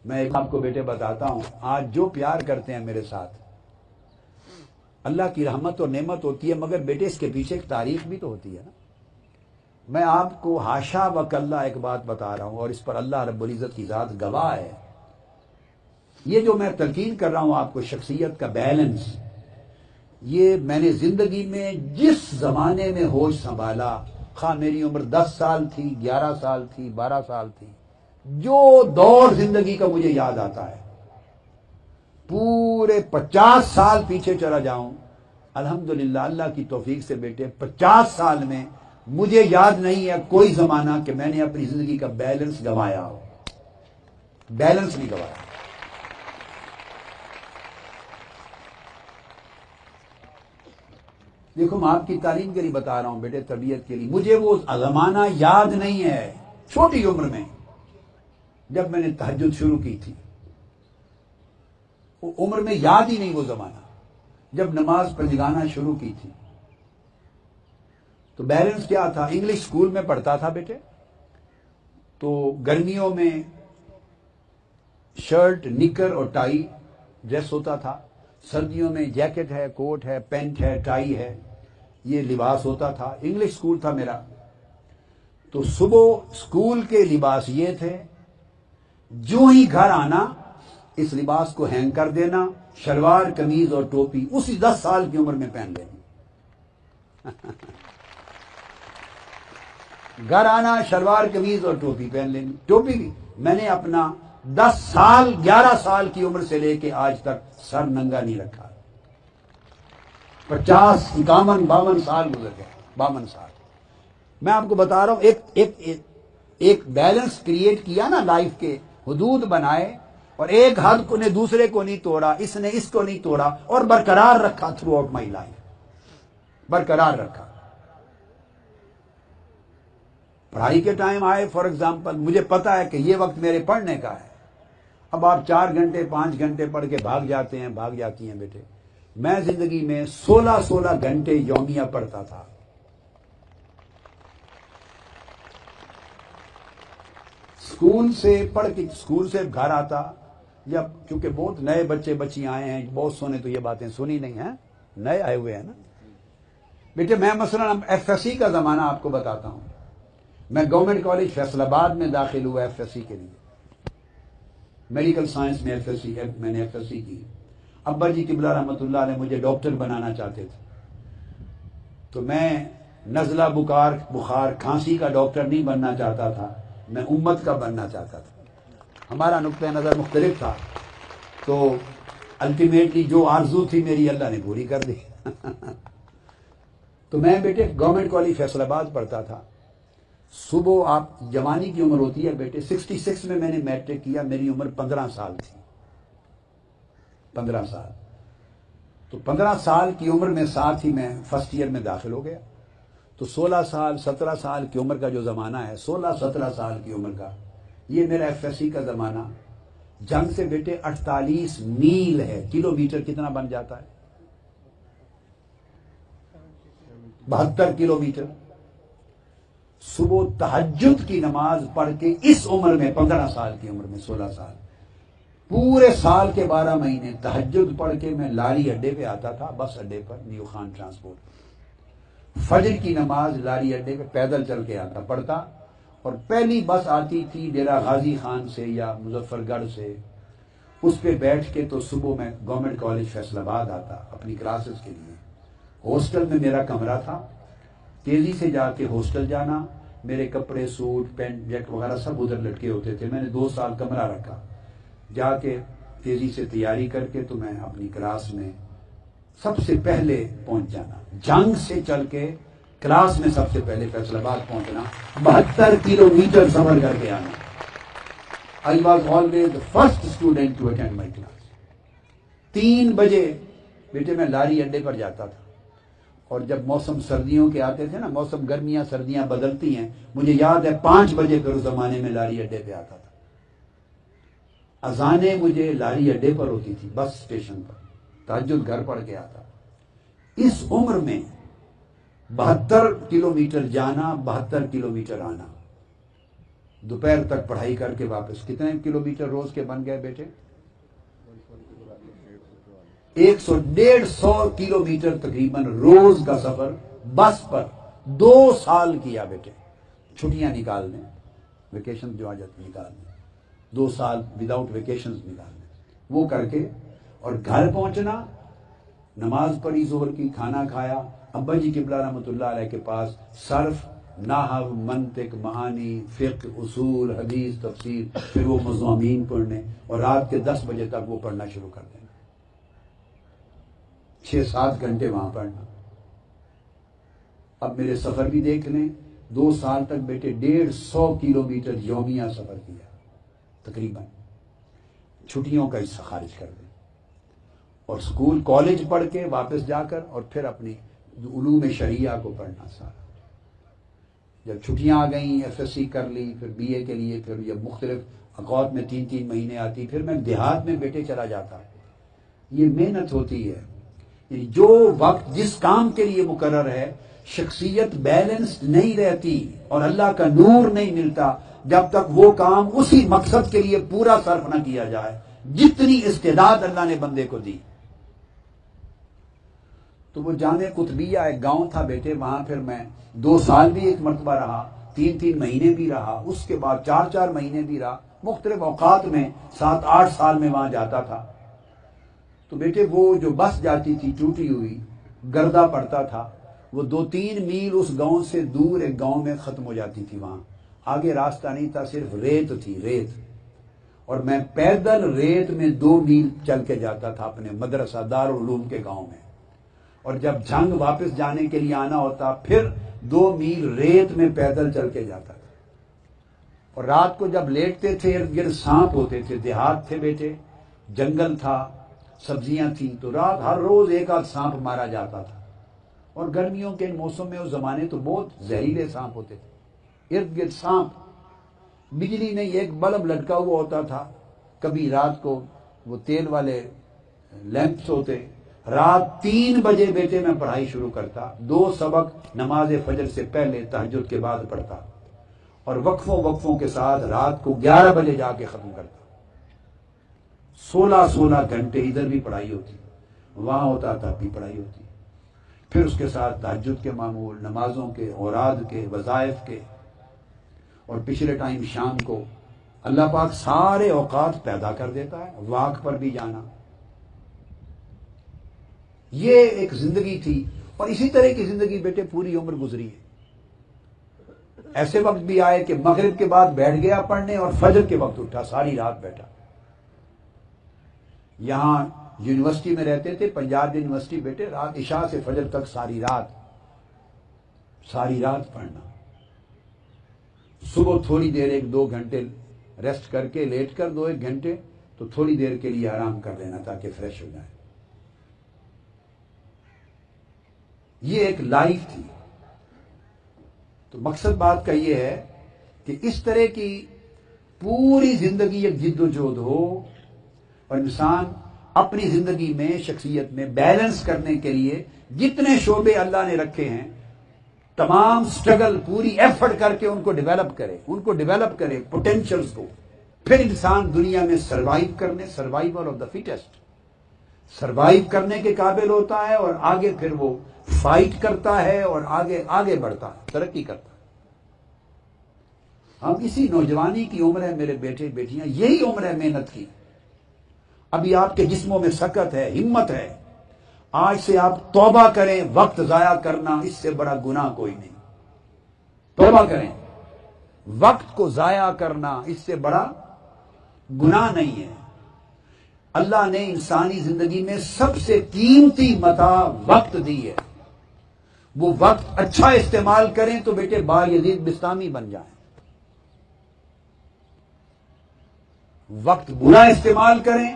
میں ایک آپ کو بیٹے بتاتا ہوں، آج جو پیار کرتے ہیں میرے ساتھ، اللہ کی رحمت اور نعمت ہوتی ہے، مگر بیٹے اس کے پیچھے ایک تاریخ بھی تو ہوتی ہے نا۔ میں آپ کو حاشا وکلہ ایک بات بتا رہا ہوں، اور اس پر اللہ رب العزت کی ذات گواہ ہے، یہ جو میں تلقین کر رہا ہوں آپ کو شخصیت کا بیلنس، یہ میں نے زندگی میں جس زمانے میں ہوش سنبھالا، خواہ میری عمر 10 سال تھی، 11 سال تھی، 12 سال تھی، جو دور زندگی کا مجھے یاد آتا ہے، پورے 50 سال پیچھے چلا جاؤں، الحمدللہ اللہ کی توفیق سے بیٹے 50 سال میں مجھے یاد نہیں ہے کوئی زمانہ کہ میں نے اپنی زندگی کا بیلنس گنوایا ہو، بیلنس نہیں گنوایا۔ دیکھو میں آپ کی تعلیم کے لیے بتا رہا ہوں بیٹے، تربیت کے لیے، مجھے وہ زمانہ یاد نہیں ہے چھوٹی عمر میں جب میں نے تہجد شروع کی تھی، وہ عمر میں یاد ہی نہیں وہ زمانہ جب نماز پڑھنا شروع کی تھی۔ تو بیلنس کیا تھا، انگلش اسکول میں پڑھتا تھا بیٹے، تو گرمیوں میں شرٹ نکر اور ٹائی ڈریس ہوتا تھا، سردیوں میں جیکٹ ہے، کوٹ ہے، پینٹ ہے، ٹائی ہے، یہ لباس ہوتا تھا۔ انگلش اسکول تھا میرا، تو صبح اسکول کے لباس یہ تھے، جو ہی گھر آنا اس لباس کو ہینگ کر دینا، شلوار قمیض اور ٹوپی اسی 10 سال کی عمر میں پہن لینی۔ گھر آنا، شلوار قمیض اور ٹوپی پہن لینی، ٹوپی بھی میں نے اپنا 10 سال 11 سال کی عمر سے لے کے آج تک سر ننگا نہیں رکھا۔ 50 51 52 سال گزر گئے، 52 سال۔ میں آپ کو بتا رہا ہوں ایک بیلنس کریٹ کیا نا لائف کے، حدود بنائے، اور ایک حد کو نے دوسرے کو نہیں توڑا، اس نے اس کو نہیں توڑا، اور برقرار رکھا تھرو آؤٹ مائی لائف، برقرار رکھا۔ پڑھائی کے ٹائم آئے، فار ایگزامپل مجھے پتا ہے کہ یہ وقت میرے پڑھنے کا ہے، اب آپ 4 گھنٹے 5 گھنٹے پڑھ کے بھاگ جاتے ہیں، بھاگ جاتی ہیں بیٹے، میں زندگی میں 16 گھنٹے یومیہ پڑھتا تھا۔ اسکول سے پڑھ کے اسکول سے گھر آتا، یا کیونکہ بہت نئے بچے بچیاں آئے ہیں، بہت سو نے تو یہ باتیں سنی نہیں ہیں، نئے آئے ہوئے ہیں نا بیٹے۔ میں مثلا ایف ایس سی کا زمانہ آپ کو بتاتا ہوں، میں گورنمنٹ کالج فیصل آباد میں داخل ہوا ایف ایس سی کے لیے، میڈیکل سائنس میں میں نے ایف ایس سی کی۔ ابا جی قبلہ رحمۃ اللہ علیہ مجھے ڈاکٹر بنانا چاہتے تھے، تو میں نزلہ بخار کھانسی کا ڈاکٹر نہیں بننا چاہتا تھا، میں امت کا بننا چاہتا تھا، ہمارا نقطہ نظر مختلف تھا، تو الٹیمیٹلی جو آرزو تھی میری اللہ نے پوری کر دی۔ تو میں بیٹے گورنمنٹ کالج فیصل آباد پڑھتا تھا، صبح آپ جوانی کی عمر ہوتی ہے بیٹے، 66 میں نے میٹرک کیا، میری عمر 15 سال تھی، 15 سال۔ تو 15 سال کی عمر میں ساتھ ہی میں فرسٹ ایئر میں داخل ہو گیا، تو 16 سال 17 سال کی عمر کا جو زمانہ ہے، 16-17 سال کی عمر کا، یہ میرا ایف ایس سی کا زمانہ، جنگ سے بیٹے 48 میل ہے، کلومیٹر کتنا بن جاتا ہے؟ 72 کلومیٹر۔ صبح تہجد کی نماز پڑھ کے اس عمر میں 15 سال کی عمر میں 16 سال، پورے سال کے 12 مہینے تہجد پڑھ کے میں لاری اڈے پہ آتا تھا، بس اڈے پر، نیو خان ٹرانسپورٹ، فجر کی نماز لاری اڈے پہ پیدل چل کے آتا پڑھتا، اور پہلی بس آتی تھی ڈیرہ غازی خان سے یا مظفر گڑھ سے، اس پہ بیٹھ کے تو صبح میں گورنمنٹ کالج فیصل آباد آتا اپنی کلاسز کے لیے۔ ہاسٹل میں میرا کمرہ تھا، تیزی سے جا کے ہاسٹل جانا، میرے کپڑے سوٹ پینٹ جیکٹ وغیرہ سب ادھر لٹکے ہوتے تھے، میں نے 2 سال کمرہ رکھا، جا کے تیزی سے تیاری کر کے تو میں اپنی کلاس میں سب سے پہلے پہنچ جانا، جنگ سے چل کے کلاس میں سب سے پہلے فیصل آباد پہنچنا، 72 کلومیٹر سفر کر کے آنا۔ I was always the first student to attend my class۔ 3 بجے بیٹے میں لاری اڈے پر جاتا تھا، اور جب موسم سردیوں کے آتے تھے نا، موسم گرمیاں سردیاں بدلتی ہیں، مجھے یاد ہے 5 بجے پھر اس زمانے میں لاری اڈے پہ آتا تھا، اذانیں مجھے لاری اڈے پر ہوتی تھی، بس اسٹیشن پر، تہجد گھر پڑھ کے آتا۔ اس عمر میں 72 کلومیٹر جانا، 72 کلومیٹر آنا، دوپہر تک پڑھائی کر کے واپس. کتنے کلومیٹر روز کے بن گئے بیٹے؟ 150 کلومیٹر تقریباً روز کا سفر بس پر 2 سال کیا بیٹے. چھٹیاں نکال لیں, ویکیشن جو آ جاتی نکال لیں, 2 سال وداؤٹ ویکیشن نکال لیں. وہ کر کے اور گھر پہنچنا, نماز پڑھی ظہر کی, کھانا کھایا, ابا جی قبلہ رحمۃ اللہ علیہ کے پاس صرف, نحو, منطق, معانی, فقہ, اصول, حدیث, تفسیر, پھر وہ مضامین پڑھنے, اور رات کے 10 بجے تک وہ پڑھنا شروع کر دینا. 6-7 گھنٹے وہاں پڑھنا. اب میرے سفر بھی دیکھ لیں, 2 سال تک بیٹے 150 کلومیٹر یومیہ سفر کیا تقریباً. چھٹیوں کا حصہ خارج کر دیں, اور اسکول کالج پڑھ کے واپس جا کر اور پھر اپنی علوم شریعہ کو پڑھنا سارا. جب چھٹیاں آ گئیں, FSC کر لی, پھر BA کے لیے, پھر جب مختلف اوقات میں 3 مہینے آتی, پھر میں دیہات میں بیٹے چلا جاتا. یہ محنت ہوتی ہے. جو وقت جس کام کے لیے مقرر ہے, شخصیت بیلنسڈ نہیں رہتی اور اللہ کا نور نہیں ملتا جب تک وہ کام اسی مقصد کے لیے پورا صرف نہ کیا جائے جتنی استعداد اللہ نے بندے کو دی. تو وہ جامع قطبیہ ایک گاؤں تھا بیٹے, وہاں پھر میں 2 سال بھی ایک مرتبہ رہا, 3 مہینے بھی رہا, اس کے بعد 4 مہینے بھی رہا, مختلف اوقات میں 7-8 سال میں وہاں جاتا تھا. تو بیٹے وہ جو بس جاتی تھی ٹوٹی ہوئی, گردہ پڑتا تھا, وہ 2-3 میل اس گاؤں سے دور ایک گاؤں میں ختم ہو جاتی تھی. وہاں آگے راستہ نہیں تھا, صرف ریت تھی, ریت. اور میں پیدل ریت میں 2 میل چل کے جاتا تھا اپنے مدرسہ دارالعلوم کے گاؤں میں. اور جب جنگ واپس جانے کے لیے آنا ہوتا, پھر 2 میل ریت میں پیدل چل کے جاتا تھا. اور رات کو جب لیٹتے تھے, ارد گرد سانپ ہوتے تھے, دیہات تھے بیٹے, جنگل تھا, سبزیاں تھیں, تو رات ہر روز 1 سانپ مارا جاتا تھا. اور گرمیوں کے موسم میں اس زمانے تو بہت زہریلے سانپ ہوتے تھے, ارد گرد سانپ. بجلی نہیں, ایک بلب لٹکا ہوا ہوتا تھا. کبھی رات کو وہ تیل والے لیمپس ہوتے. رات 3 بجے بیٹے میں پڑھائی شروع کرتا, 2 سبق نماز فجر سے پہلے تہجد کے بعد پڑھتا, اور وقفوں کے ساتھ رات کو 11 بجے جا کے ختم کرتا. 16 گھنٹے ادھر بھی پڑھائی ہوتی, وہاں ہوتا تب بھی پڑھائی ہوتی. پھر اس کے ساتھ تہجد کے معمول, نمازوں کے, اوراد کے, وظائف کے, اور پچھلے ٹائم شام کو اللہ پاک سارے اوقات پیدا کر دیتا ہے, واک پر بھی جانا. یہ ایک زندگی تھی, اور اسی طرح کی زندگی بیٹے پوری عمر گزری ہے. ایسے وقت بھی آئے کہ مغرب کے بعد بیٹھ گیا پڑھنے, اور فجر کے وقت اٹھا, ساری رات بیٹھا. یہاں یونیورسٹی میں رہتے تھے, پنجاب یونیورسٹی بیٹے, رات عشاء سے فجر تک ساری رات پڑھنا. صبح تھوڑی دیر 1-2 گھنٹے ریسٹ کر کے لیٹ کر 2-1 گھنٹے, تو تھوڑی دیر کے لیے آرام کر لینا تاکہ فریش ہو جائے. یہ ایک لائف تھی. تو مقصد بات کا یہ ہے کہ اس طرح کی پوری زندگی ایک جد و جہد ہو, اور انسان اپنی زندگی میں, شخصیت میں بیلنس کرنے کے لیے جتنے شعبے اللہ نے رکھے ہیں, تمام سٹرگل, پوری ایفرٹ کر کے ان کو ڈیولپ کرے پوٹینشلز کو. پھر انسان دنیا میں survival of the fittest, survive کرنے کے قابل ہوتا ہے, اور آگے پھر وہ فائٹ کرتا ہے اور آگے بڑھتا ہے, ترقی کرتا ہے. ہم اسی نوجوانی کی عمر ہے میرے بیٹے بیٹیاں, یہی عمر ہے محنت کی. ابھی آپ کے جسموں میں سکت ہے, ہمت ہے. آج سے آپ توبہ کریں, وقت ضائع کرنا اس سے بڑا گناہ کوئی نہیں. توبہ کریں, وقت کو ضائع کرنا اس سے بڑا گناہ نہیں ہے. اللہ نے انسانی زندگی میں سب سے قیمتی متاع وقت دی ہے. وہ وقت اچھا استعمال کریں تو بیٹے بایزید بستامی بن جائیں. وقت برا استعمال کریں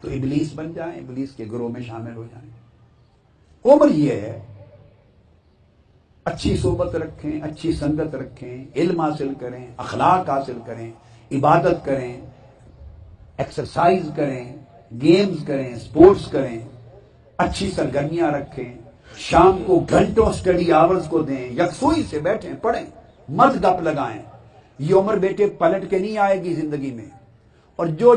تو ابلیس بن جائیں, ابلیس کے گروہ میں شامل ہو جائیں. عمر یہ ہے, اچھی صحبت رکھیں, اچھی سنگت رکھیں, علم حاصل کریں, اخلاق حاصل کریں, عبادت کریں, ایکسرسائز کریں, گیمز کریں, سپورٹس کریں, اچھی سرگرمیاں رکھیں. شام کو گھنٹوں سٹڈی آورز کو دیں, یکسوئی سے بیٹھیں, پڑھیں, مت گپ لگائیں. یہ عمر بیٹے پلٹ کے نہیں آئے گی زندگی میں، اور جو